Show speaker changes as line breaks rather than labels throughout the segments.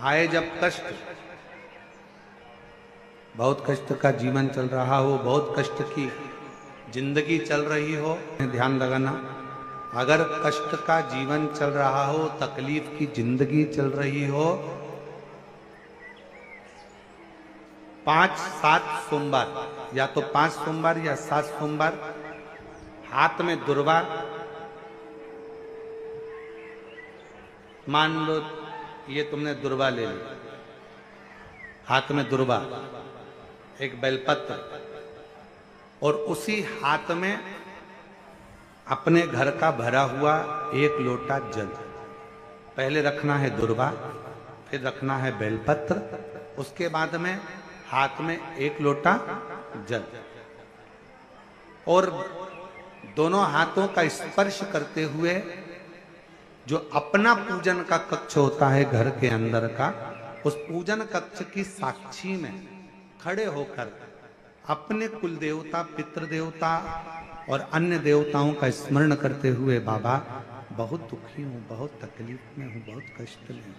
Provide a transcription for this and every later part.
आए जब कष्ट, बहुत कष्ट का जीवन चल रहा हो, बहुत कष्ट की जिंदगी चल रही हो, ध्यान लगाना, अगर कष्ट का जीवन चल रहा हो, तकलीफ की जिंदगी चल रही हो, 5-7 सोमवार, या तो 5 सोमवार या 7 सोमवार, हाथ में दुर्वा, मान लो ये तुमने दुर्वा ले ली, हाथ में दुर्वा, एक बेलपत्र, और उसी हाथ में अपने घर का भरा हुआ 1 लोटा जल। पहले रखना है दुर्वा, फिर रखना है बेलपत्र, उसके बाद में हाथ में 1 लोटा जल, और दोनों हाथों का स्पर्श करते हुए जो अपना पूजन का कक्ष होता है घर के अंदर का, उस पूजन कक्ष की साक्षी में खड़े होकर अपने कुल देवता, पितृ देवता और अन्य देवताओं का स्मरण करते हुए, बाबा बहुत दुखी हूं, बहुत तकलीफ में हूं, बहुत कष्ट में हूं,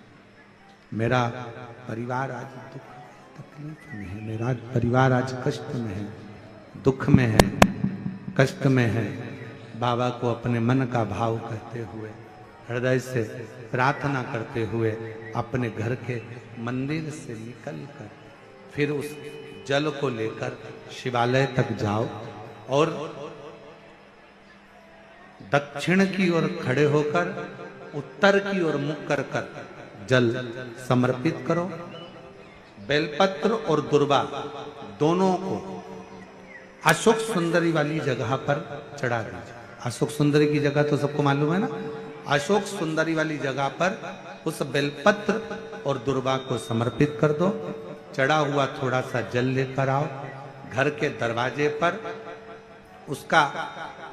मेरा परिवार आज दुख तकलीफ में है, मेरा परिवार आज कष्ट में है, दुख में है, कष्ट में है। बाबा को अपने मन का भाव कहते हुए, हृदय से प्रार्थना करते हुए, अपने घर के मंदिर से निकलकर फिर उस जल को लेकर शिवालय तक जाओ और दक्षिण की ओर खड़े होकर उत्तर की ओर मुख कर कर जल समर्पित करो। बेलपत्र और दुर्वा दोनों को अशोक सुंदरी वाली जगह पर चढ़ा दीजिए। अशोक सुंदरी की जगह तो सबको मालूम है ना, अशोक सुंदरी वाली जगह पर उस बेलपत्र और दुर्वा को समर्पित कर दो। चढ़ा हुआ थोड़ा सा जल लेकर आओ, घर के दरवाजे पर उसका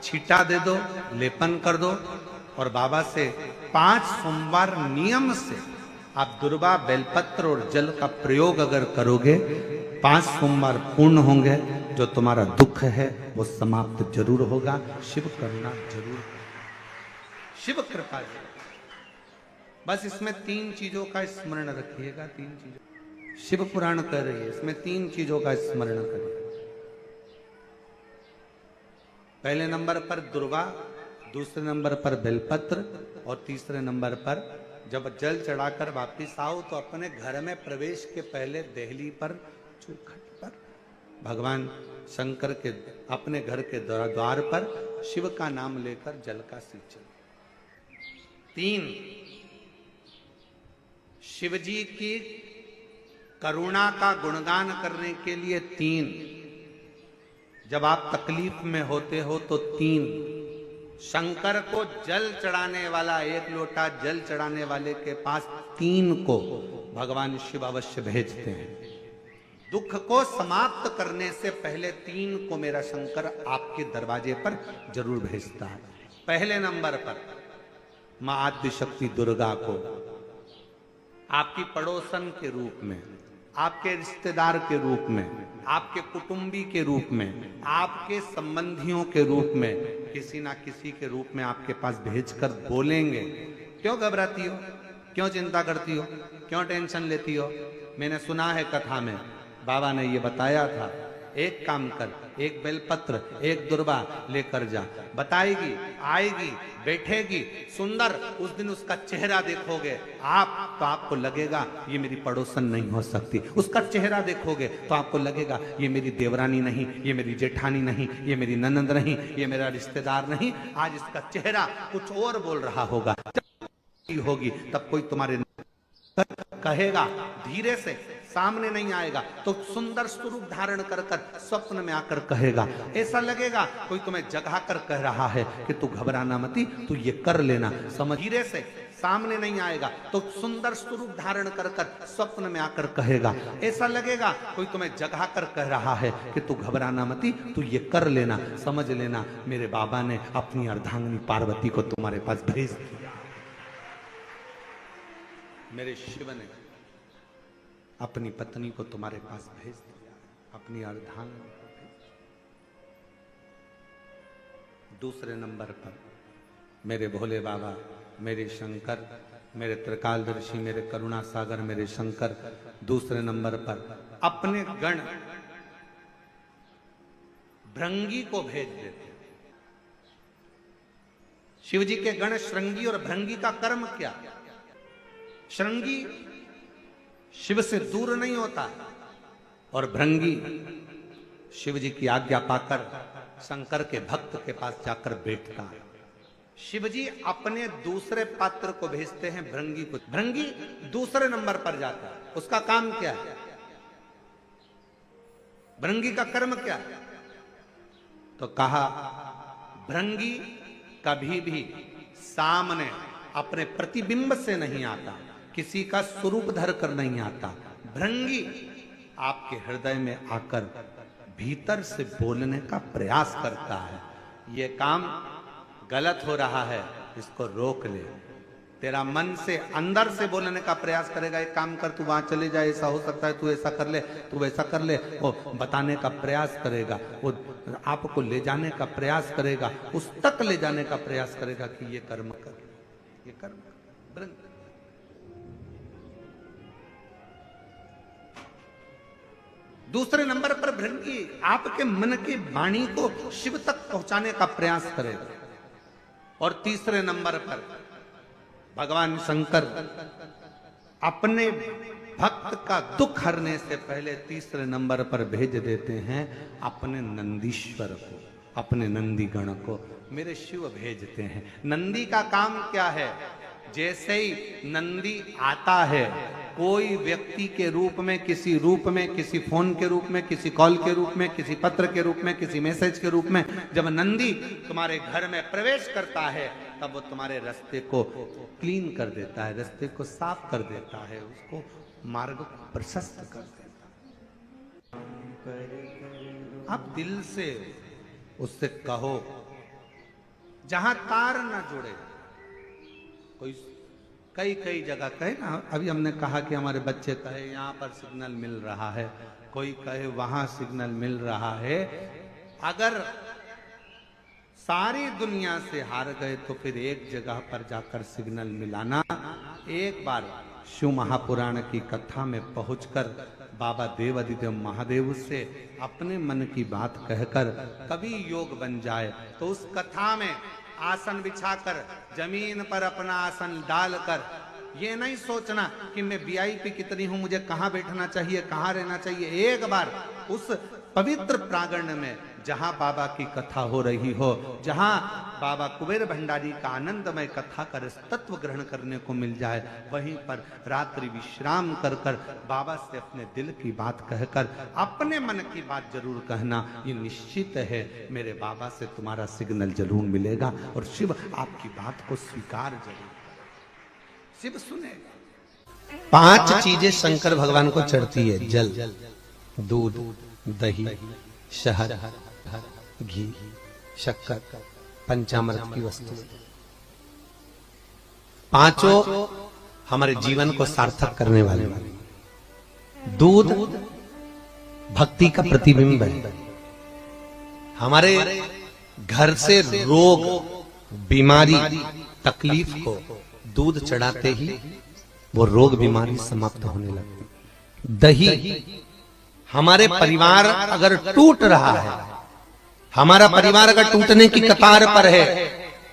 छींटा दे दो, लेपन कर दो, और बाबा से 5 सोमवार नियम से आप दुर्वा, बेलपत्र और जल का प्रयोग अगर करोगे, 5 सोमवार पूर्ण होंगे, जो तुम्हारा दुख है वो समाप्त जरूर होगा। शिव करुणा जरूर, शिव कृपा जरूर। बस इसमें 3 चीजों का स्मरण रखिएगा, 3 चीजों शिव पुराण कर रही है, इसमें 3 चीजों का स्मरण करिए। पहले नंबर पर दुर्वा, दूसरे नंबर पर बेलपत्र, और तीसरे नंबर पर जब जल चढ़ाकर वापिस आओ तो अपने घर में प्रवेश के पहले देहली पर, चौखट पर भगवान शंकर के अपने घर के द्वार पर शिव का नाम लेकर जल का सिंचन। 3 शिवजी की करुणा का गुणगान करने के लिए 3, जब आप तकलीफ में होते हो तो 3, शंकर को जल चढ़ाने वाला, 1 लोटा जल चढ़ाने वाले के पास 3 को भगवान शिव अवश्य भेजते हैं। दुख को समाप्त करने से पहले 3 को मेरा शंकर आपके दरवाजे पर जरूर भेजता है। पहले नंबर पर मां आद्य शक्ति दुर्गा को आपकी पड़ोसन के रूप में, आपके रिश्तेदार के रूप में, आपके कुटुंबी के रूप में, आपके संबंधियों के रूप में, किसी ना किसी के रूप में आपके पास भेजकर बोलेंगे, क्यों घबराती हो, क्यों चिंता करती हो, क्यों टेंशन लेती हो। मैंने सुना है कथा में, बाबा ने ये बताया था, एक काम कर, 1 बेलपत्र, 1 दुर्वा लेकर जा, बताएगी, आएगी, बैठेगी, सुंदर, उस दिन उसका चेहरा देखोगे आप तो आपको लगेगा ये मेरी पड़ोसन नहीं हो सकती। उसका चेहरा देखोगे तो आपको लगेगा ये मेरी देवरानी नहीं, ये मेरी जेठानी नहीं, ये मेरी ननंद नहीं, ये मेरा रिश्तेदार नहीं। आज इसका चेहरा कुछ और बोल रहा होगा, जब होगी तब कोई तुम्हारे कहेगा, धीरे से, सामने नहीं आएगा तो सुंदर स्वरूप धारण कर कर स्वप्न में आकर कहेगा। ऐसा लगेगा कोई तुम्हें जगा कर कह रहा है कि तू घबराना मती, तू ये कर लेना, समझ। धीरे से, सामने नहीं आएगा तो सुंदर स्वरूप धारण कर कर स्वप्न में आकर कहेगा। ऐसा लगेगा कोई तुम्हें जगा कर कह रहा है कि तू घबराना मती, तू ये कर लेना, समझ लेना मेरे बाबा ने अपनी अर्धांगिनी पार्वती को तुम्हारे पास भेज दिया। मेरे शिव ने अपनी पत्नी को तुम्हारे पास भेज दिया, अपनी अर्धांगिनी को भेज। दूसरे नंबर पर मेरे भोले बाबा, मेरे शंकर मेरे त्रिकालदर्शी, मेरे करुणा सागर, मेरे शंकर। दूसरे नंबर पर अपने गण भृंगी को भेज देते। शिव जी के गण श्रृंगी और भृंगी का कर्म क्या? श्रृंगी शिव से दूर नहीं होता और भृंगी शिव जी की आज्ञा पाकर शंकर के भक्त के पास जाकर बैठता है। शिव जी अपने दूसरे पात्र को भेजते हैं भृंगी को। भृंगी दूसरे नंबर पर जाता है। उसका काम क्या है? भृंगी का कर्म क्या है? तो कहा भृंगी कभी भी सामने अपने प्रतिबिंब से नहीं आता, किसी का स्वरूप धर कर नहीं आता। भृंगी आपके हृदय में आकर भीतर से बोलने का प्रयास करता है। ये काम गलत हो रहा है, इसको रोक ले। तेरा मन से अंदर से बोलने का प्रयास करेगा, एक काम कर, तू वहां चले जा, ऐसा हो सकता है, तू ऐसा कर ले, तू वैसा कर ले। वो बताने का प्रयास करेगा, वो आपको ले जाने का प्रयास करेगा, उस तक ले जाने का प्रयास करेगा कि ये कर्म कर, ये कर्म कर। दूसरे नंबर पर भृंगी आपके मन की वाणी को शिव तक पहुंचाने का प्रयास करेगा। और तीसरे नंबर पर भगवान शंकर अपने भक्त का दुख हरने से पहले तीसरे नंबर पर भेज देते हैं अपने नंदीश्वर को, अपने नंदी गण को। मेरे शिव भेजते हैं। नंदी का काम क्या है? जैसे ही नंदी आता है, कोई व्यक्ति के रूप में, किसी रूप में, किसी फोन के रूप में, किसी कॉल के रूप में, किसी पत्र के रूप में, किसी मैसेज के रूप में, जब नंदी तुम्हारे घर में प्रवेश करता है तब वो तुम्हारे रास्ते को क्लीन कर देता है, रास्ते को साफ कर देता है, उसको मार्ग प्रशस्त कर देता है। आप दिल से उससे कहो, जहां तार ना जुड़े। कोई कई जगह कहे ना, अभी हमने कहा कि हमारे बच्चे कहे यहाँ पर सिग्नल मिल रहा है, कोई कहे वहां सिग्नल मिल रहा है। अगर सारी दुनिया से हार गए तो फिर एक जगह पर जाकर सिग्नल मिलाना। एक बार शिव महापुराण की कथा में पहुंचकर बाबा देवादिदेव महादेव से अपने मन की बात कहकर कभी योग बन जाए तो उस कथा में आसन बिछाकर जमीन पर अपना आसन डालकर ये नहीं सोचना कि मैं वीआईपी कितनी हूं, मुझे कहां बैठना चाहिए, कहां रहना चाहिए। एक बार उस पवित्र प्रांगण में जहां बाबा की कथा हो रही हो, जहां बाबा कुबेर भंडारी का आनंदमय कथा कर तत्व ग्रहण करने को मिल जाए, वहीं पर रात्रि विश्राम कर कर बाबा से अपने दिल की बात कहकर अपने मन की बात जरूर कहना। ये निश्चित है मेरे बाबा से तुम्हारा सिग्नल जरूर मिलेगा और शिव आपकी बात को स्वीकार जरूर, शिव सुनेगा। 5 चीजें शंकर भगवान को चढ़ती है: जल, दूध, दही, शहद, घी, शक्कर, पंचामृत की वस्तु। पांचों हमारे जीवन को सार्थक करने वाले। दूध भक्ति का प्रतिबिंब है। हमारे घर से रोग, बीमारी, तकलीफ को दूध चढ़ाते ही वो रोग बीमारी समाप्त होने लगती। दही, हमारे परिवार अगर टूट रहा है, हमारा परिवार अगर टूटने की कतार पर है,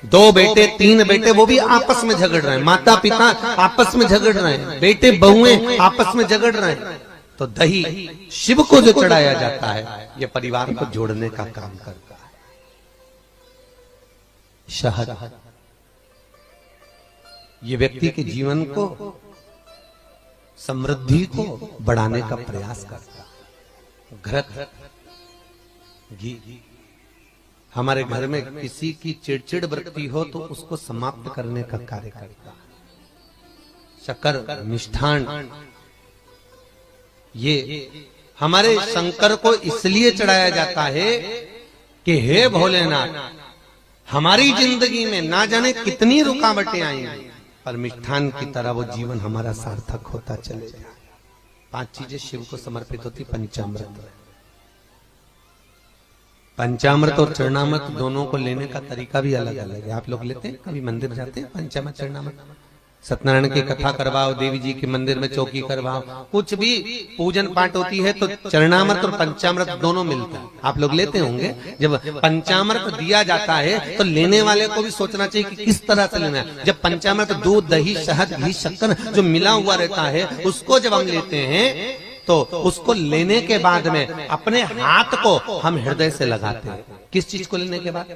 2 बेटे 3 बेटे वो भी आपस में झगड़ रहे हैं, माता पिता आपस में झगड़ रहे हैं, बेटे बहुएं आपस में झगड़ रहे हैं, तो दही शिव को जो चढ़ाया जाता है ये परिवार को जोड़ने का काम करता है। शहद, ये व्यक्ति के जीवन को, समृद्धि को बढ़ाने का प्रयास करता है। घृत, घी, हमारे घर में किसी की चिड़चिड़ वृत्ति हो तो उसको समाप्त करने का कार्य करता है। शक्कर, मिष्ठान, ये हमारे शंकर को इसलिए चढ़ाया जाता है कि हे भोलेनाथ, हमारी जिंदगी में ना जाने कितनी रुकावटें आई हैं, पर मिष्ठान की तरह वो जीवन हमारा सार्थक होता चले जाए। 5 चीजें शिव को समर्पित होती। पंचामृत, पंचामृत और चरणामृत दोनों को लेने का तरीका भी अलग अलग है। आप लोग लेते हैं, कभी मंदिर जाते हैं पंचामृत चरणामृत? सत्यनारायण की कथा करवाओ, देवी जी के मंदिर में चौकी करवाओ, कुछ भी पूजन पाठ होती है तो चरणामृत और पंचामृत दोनों मिलता है। आप लोग लेते होंगे, जब पंचामृत दिया जाता है तो लेने वाले को भी सोचना चाहिए कि किस तरह से लेना है। जब पंचामृत दूध, दही, शहद, घी, शक्कर जो मिला हुआ रहता है उसको जब हम लेते हैं तो उसको लेने के बाद में अपने हाथ को हम हृदय से लगाते हैं। किस चीज को लेने के बाद?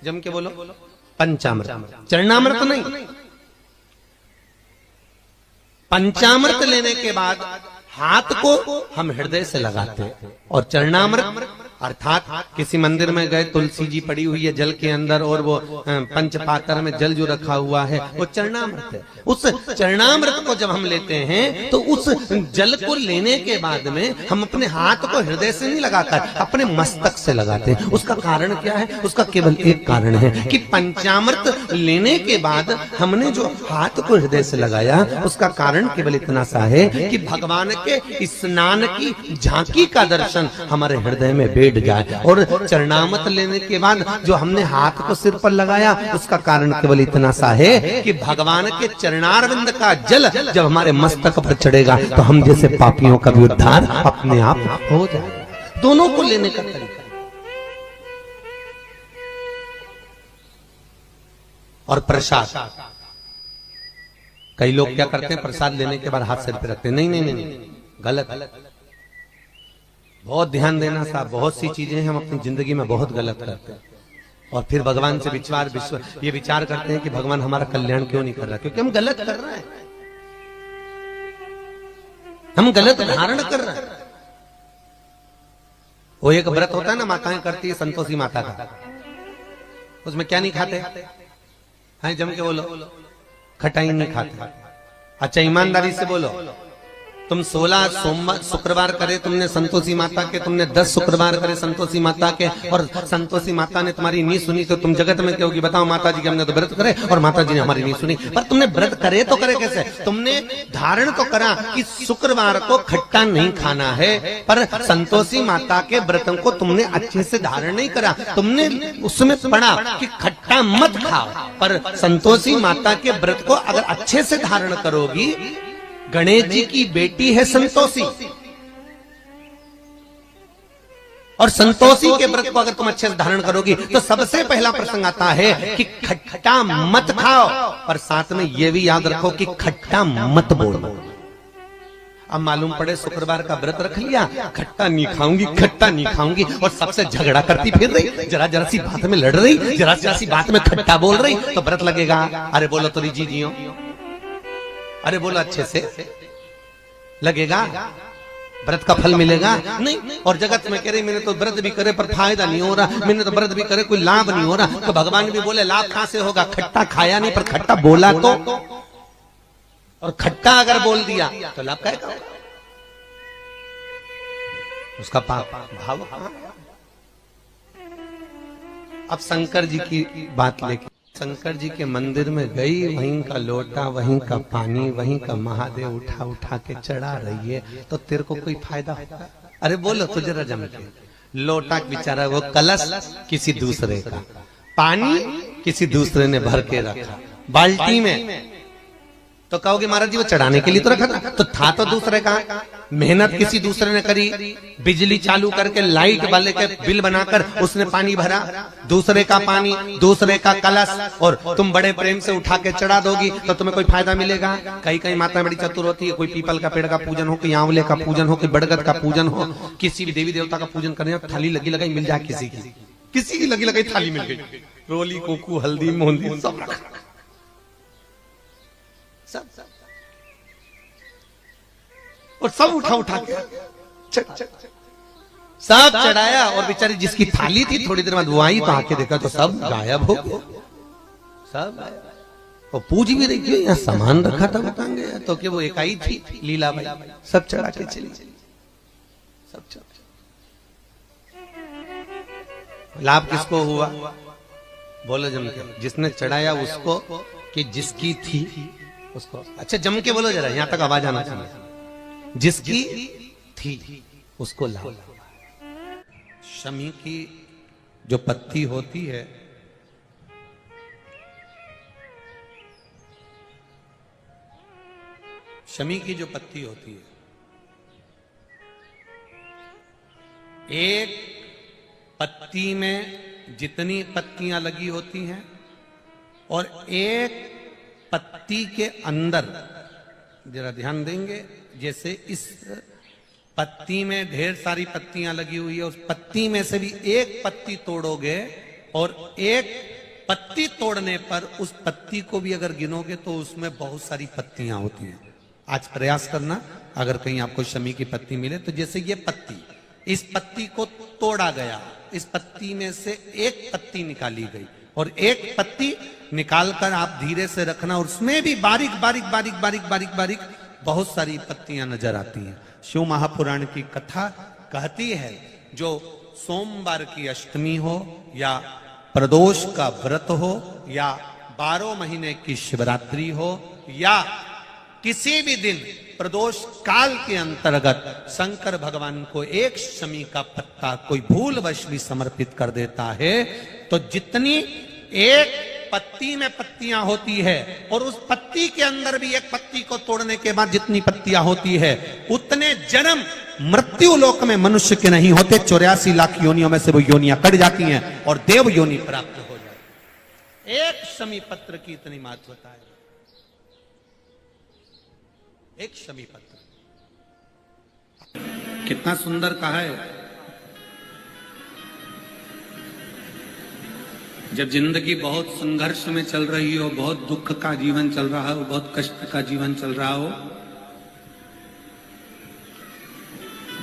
जम के बोलो, पंचामृत, चरणामृत नहीं। पंचामृत लेने के बाद हाथ को हम हृदय से लगाते हैं। और चरणामृत अर्थात किसी मंदिर में गए, तुलसी जी पड़ी हुई है जल के अंदर और वो पंचपात्र में जल जो रखा हुआ है वो चरणामृत है। उस चरणामृत को जब हम लेते हैं तो उस जल को लेने के बाद में हम अपने हाथ को हृदय से नहीं लगाकर अपने मस्तक से लगाते हैं। उसका कारण क्या है? उसका केवल एक कारण है कि पंचामृत लेने के बाद हमने जो हाथ को हृदय से लगाया उसका कारण केवल इतना सा है कि भगवान के स्नान की झांकी का दर्शन हमारे हृदय में बैठ जाए। और चरणामृत लेने के बाद जो हमने हाथ को सिर पर लगाया उसका कारण केवल इतना सा है कि भगवान के चरणारविंद का जल जब हमारे मस्तक पर चढ़ेगा तो हम जैसे पापियों का भी उद्धार अपने आप हो जाएगा। दोनों को लेने का तरीका। और प्रसाद, कई लोग क्या करते हैं, प्रसाद लेने के बाद हाथ सिर पे रखते हैं। नहीं नहीं नहीं, नहीं, गलत। बहुत ध्यान देना साहब, बहुत सी चीजें हम अपनी जिंदगी में बहुत गलत करते हैं और फिर भगवान से ये विचार करते हैं कि भगवान हमारा कल्याण क्यों नहीं कर रहा, क्योंकि हम गलत कर रहे हैं, हम गलत धारण कर रहे हैं। वो एक व्रत होता है ना, माताएं करती है संतोषी माता का, उसमें क्या नहीं खाते हैं? जम के बोलो, खटाई नहीं खाते। अच्छा ईमानदारी से बोलो, तुम 16 सोमवार शुक्रवार करे तुमने संतोषी माता के, तुमने 10 शुक्रवार करे संतोषी माता के, और संतोशी माता ने तुम्हारी नहीं सुनी तो तुम जगत में कहोगी बताओ माता जी के हमने तो व्रत करे और माता जी ने हमारी नहीं सुनी। पर तुमने व्रत करे तो करे कैसे? तुमने धारण तो करा कि शुक्रवार को खट्टा नहीं खाना है, पर संतोषी माता के व्रतों को तुमने अच्छे से धारण नहीं करा। तुमने उसमें पढ़ा कि खट्टा मत खाओ, पर संतोषी माता के व्रत को अगर अच्छे से धारण करोगी, गणेश जी की बेटी है संतोषी, और संतोषी के व्रत को अगर तुम अच्छे से धारण करोगी तो सबसे पहला प्रसंग आता है कि खट्टा मत खाओ, और साथ में यह भी याद रखो कि खट्टा मत बोलो। अब मालूम पड़े शुक्रवार का व्रत रख लिया, खट्टा नहीं खाऊंगी, खट्टा नहीं खाऊंगी, और सबसे झगड़ा करती फिर रही, जरा जरा सी बात में लड़ रही, जरा जरा सी बात में खट्टा बोल रही, तो व्रत लगेगा? अरे बोलो तो जी जियो, अरे बोलो अच्छे से, लगेगा? व्रत का फल मिलेगा? नहीं। और जगत में कह रही मैंने तो व्रत भी करे पर फायदा नहीं हो रहा, मैंने तो व्रत भी करे कोई लाभ नहीं हो रहा। तो भगवान भी बोले लाभ कहां से होगा? खट्टा खाया नहीं पर खट्टा बोला तो, और खट्टा अगर बोल दिया तो लाभ का होगा? उसका पाप भाव। अब शंकर जी की बात लेके, शंकर जी के मंदिर में गई, वहीं का लोटा, वहीं का पानी, वहीं का महादेव उठा उठा के चढ़ा रही है, तो तेरे को कोई फायदा होगा? अरे बोलो तो जरा जम के। लोटा बेचारा वो कलश किसी दूसरे का, पानी किसी दूसरे ने भर के रखा बाल्टी में, तो कहोगे महाराज जी वो चढ़ाने के लिए तो रखा था तो दूसरे का। मेहनत किसी दूसरे ने करी, बिजली चालू करके लाइट वाले के बिल बनाकर उसने पानी भरा, दूसरे का पानी, दूसरे का कलश, और तुम बड़े प्रेम से उठा के चढ़ा दोगी तो तुम्हें कोई फायदा मिलेगा? कई कई माताएं बड़ी चतुर होती है, कोई पीपल का पेड़ का पूजन हो, कोई आंवले का पूजन हो, कोई बड़गद का पूजन हो, किसी भी देवी देवता का पूजन करने, थाली लगी लगाई मिल जाए, किसी की लगी लगाई थाली मिल गई, रोली, कोकू, हल्दी, मोहंदी सब रखा, सब और सब उठा उठा के सब चढ़ाया, और बेचारी जिसकी थाली थी थोड़ी देर बाद वो आई तो आके देखा तो सब गायब हो गए, सब। और पूज भी रही क्यों, यहाँ सामान रखा था बताएंगे तो कि वो इकाई थी लीला भाई, सब चढ़ा के चली, सब चढ़ा। लाभ किसको हुआ? बोलो जम के, जिसने चढ़ाया उसको कि जिसकी थी उसको। अच्छा जम के बोलो जरा, यहां तक आवाज आना चाहिए। जिसकी थी उसको लाभ। शमी की जो पत्ती होती है शमी की जो पत्ती होती है, एक पत्ती में जितनी पत्तियां लगी होती हैं और एक पत्ती के अंदर, जरा ध्यान देंगे, जैसे इस पत्ती में ढेर सारी पत्तियां लगी हुई है, उस पत्ती में से भी एक पत्ती तोड़ोगे और एक पत्ती तोड़ने पर उस पत्ती को भी अगर गिनोगे तो उसमें बहुत सारी पत्तियां होती हैं। आज प्रयास करना, अगर कहीं आपको शमी की पत्ती मिले तो जैसे ये पत्ती, इस पत्ती को तोड़ा गया, इस पत्ती में से एक पत्ती निकाली गई और एक पत्ती निकालकर आप धीरे से रखना, और उसमें भी बारीक बारीक बारीक बारीक बारीक बारीक बहुत सारी पत्तियां नजर आती हैं। शिव महापुराण की कथा कहती है, जो सोमवार की अष्टमी हो या प्रदोष का व्रत हो या 12 महीने की शिवरात्रि हो या किसी भी दिन प्रदोष काल के अंतर्गत शंकर भगवान को एक शमी का पत्ता कोई भूलवश भी समर्पित कर देता है, तो जितनी एक पत्ती में पत्तियां होती है और उस पत्ती के अंदर भी एक पत्ती को तोड़ने के बाद जितनी पत्तियां होती है, उतने जन्म मृत्यु लोक में मनुष्य के नहीं होते। 84 लाख योनियों में से वो योनियां कट जाती हैं और देव योनि प्राप्त हो जाती है। एक शमी पत्र की इतनी महत्वता है, एक शमी पत्र। कितना सुंदर कहा है। जब जिंदगी बहुत संघर्ष में चल रही हो, बहुत दुख का जीवन चल रहा हो, बहुत कष्ट का जीवन चल रहा हो,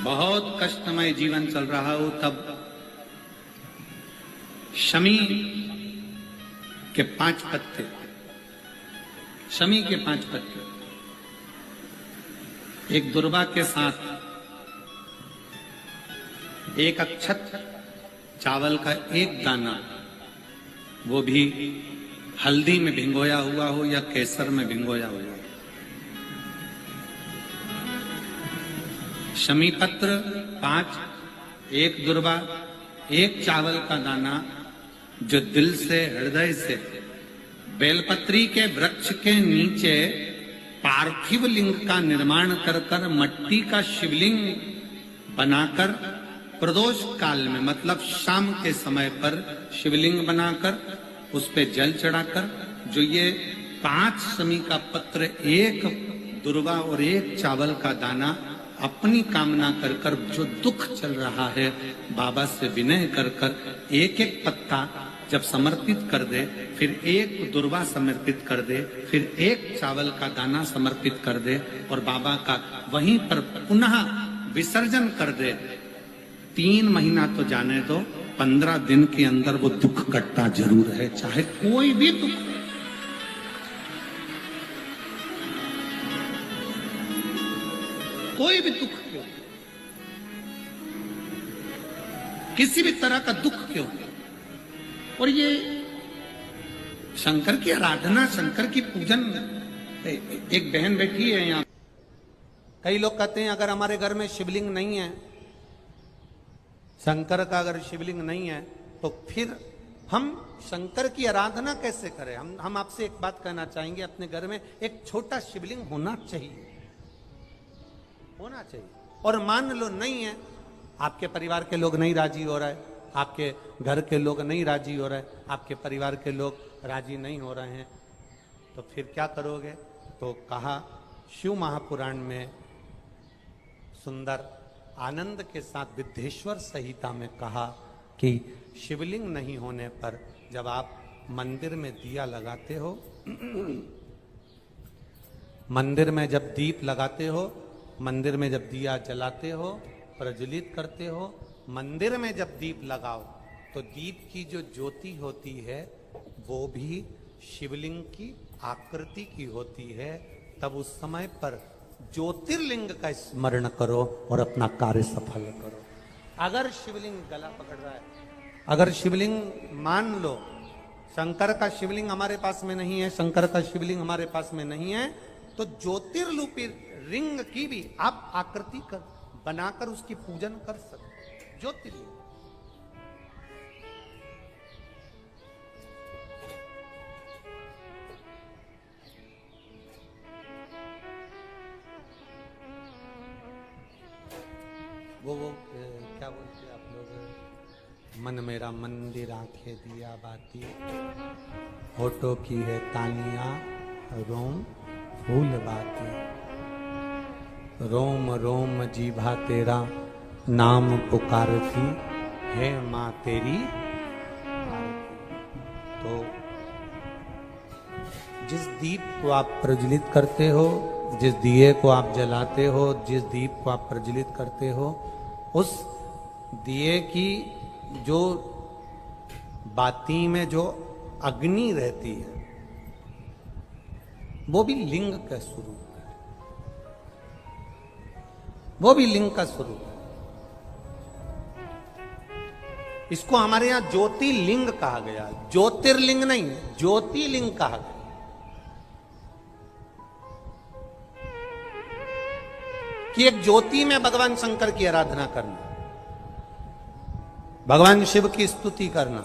बहुत कष्टमय जीवन चल रहा हो, तब शमी के 5 पत्ते, शमी के 5 पत्ते एक दुर्वा के साथ एक अक्षत चावल का एक दाना, वो भी हल्दी में भिंगोया हुआ हो या केसर में भिंगोया हुआ हो, शमी पत्र 5, एक दुर्वा, एक चावल का दाना, जो दिल से हृदय से बेलपत्री के वृक्ष के नीचे पार्थिव लिंग का निर्माण कर कर मट्टी का शिवलिंग बनाकर प्रदोष काल में, मतलब शाम के समय पर शिवलिंग बनाकर उस पे जल चढ़ाकर, जो ये 5 शमी का पत्र, एक दुर्वा और एक चावल का दाना, अपनी कामना कर कर, जो दुख चल रहा है बाबा से विनय कर कर एक एक पत्ता जब समर्पित कर दे, फिर एक दुर्वा समर्पित कर दे, फिर एक चावल का दाना समर्पित कर दे और बाबा का वहीं पर पुनः विसर्जन कर दे, 3 महीना तो जाने दो, 15 दिन के अंदर वो दुख कटता जरूर है, चाहे कोई भी दुख। कोई भी दुख क्यों, किसी भी तरह का दुख क्यों। और ये शंकर की आराधना, शंकर की पूजन। एक बहन बैठी है यहाँ, कई लोग कहते हैं अगर हमारे घर में शिवलिंग नहीं है, शंकर का अगर शिवलिंग नहीं है, तो फिर हम शंकर की आराधना कैसे करें। हम आपसे एक बात कहना चाहेंगे, अपने घर में एक छोटा शिवलिंग होना चाहिए, होना चाहिए। और मान लो नहीं है, आपके परिवार के लोग नहीं राजी हो रहे, आपके घर के लोग नहीं राजी हो रहे, आपके परिवार के लोग राजी नहीं हो रहे हैं, तो फिर क्या करोगे। तो कहा शिव महापुराण में सुंदर आनंद के साथ विद्धेश्वर संहिता में कहा कि शिवलिंग नहीं होने पर जब आप मंदिर में दिया लगाते हो, मंदिर में जब दीप लगाते हो, मंदिर में जब दिया जलाते हो, प्रज्वलित करते हो, मंदिर में जब दीप लगाओ तो दीप की जो ज्योति होती है वो भी शिवलिंग की आकृति की होती है। तब उस समय पर ज्योतिर्लिंग का स्मरण करो और अपना कार्य सफल करो। अगर शिवलिंग गला पकड़ रहा है, अगर शिवलिंग मान लो शंकर का शिवलिंग हमारे पास में नहीं है, शंकर का शिवलिंग हमारे पास में नहीं है, तो ज्योतिर्लिपि रिंग की भी आप आकृति कर बनाकर उसकी पूजन कर सकते। ज्योतिर्लिंग क्या बोलते हैं आप लोग, मन मेरा मंदिर आंखें दिया बाती, होठों की है तालियां रोम फूल बाती, रोम रोम जीभा तेरा नाम पुकारती है माँ तेरी आरती। तो जिस दीप को आप प्रज्वलित करते हो, जिस दिए को आप जलाते हो, जिस दीप को आप प्रज्वलित करते हो, उस दिए की जो बाती में जो अग्नि रहती है वो भी लिंग का स्वरूप है, वो भी लिंग का स्वरूप है। इसको हमारे यहां ज्योतिर्लिंग कहा गया, ज्योतिर्लिंग नहीं, ज्योतिर्लिंग कहा गया। कि एक ज्योति में भगवान शंकर की आराधना करना, भगवान शिव की स्तुति करना,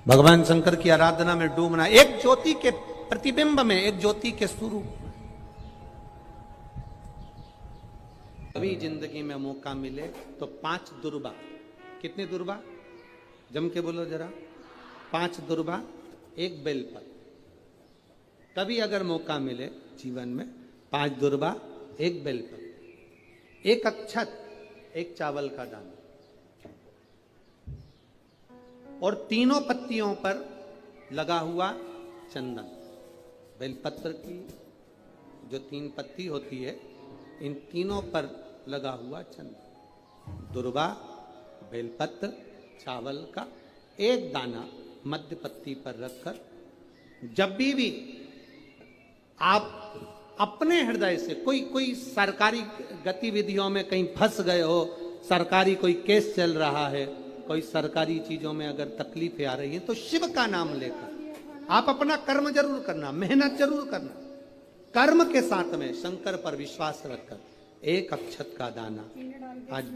भगवान शंकर की आराधना में डूबना, एक ज्योति के प्रतिबिंब में, एक ज्योति के स्वरूप में। कभी जिंदगी में मौका मिले तो 5 दुर्बा, कितने दुर्बा जम के बोलो जरा, 5 दुर्बा 1 बेलपत्र। कभी अगर मौका मिले जीवन में 5 दुर्बा 1 बेलपत्र, 1 अक्षत, 1 चावल का दाना, और तीनों पत्तियों पर लगा हुआ चंदन। बेलपत्र की जो 3 पत्ती होती है, इन तीनों पर लगा हुआ चंदन, दुर्बा, बेलपत्र, चावल का 1 दाना मध्य पत्ती पर रखकर, जब भी आप अपने हृदय से कोई सरकारी गतिविधियों में कहीं फंस गए हो, सरकारी कोई केस चल रहा है, कोई सरकारी चीजों में अगर तकलीफें आ रही है, तो शिव का नाम लेकर आप अपना कर्म जरूर करना, मेहनत जरूर करना, कर्म के साथ में शंकर पर विश्वास रखकर 1 अक्षत का दाना, 1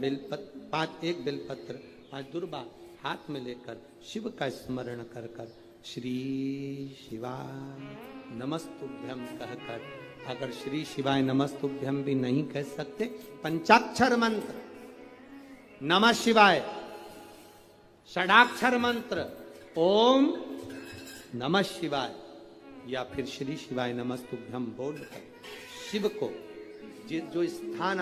बेलपत्र, 5 दुर्बा हाथ में लेकर शिव का स्मरण कर कर श्री शिवाय नमस्तुभ्यम कहकर, अगर श्री शिवाय नमस्तुभ्यम भी नहीं कह सकते, पंचाक्षर मंत्र नमः शिवाय, षडाक्षर मंत्र ओम नमः शिवाय, या फिर श्री शिवाय नमस्तुभ्यम बोलकर शिव को जो स्थान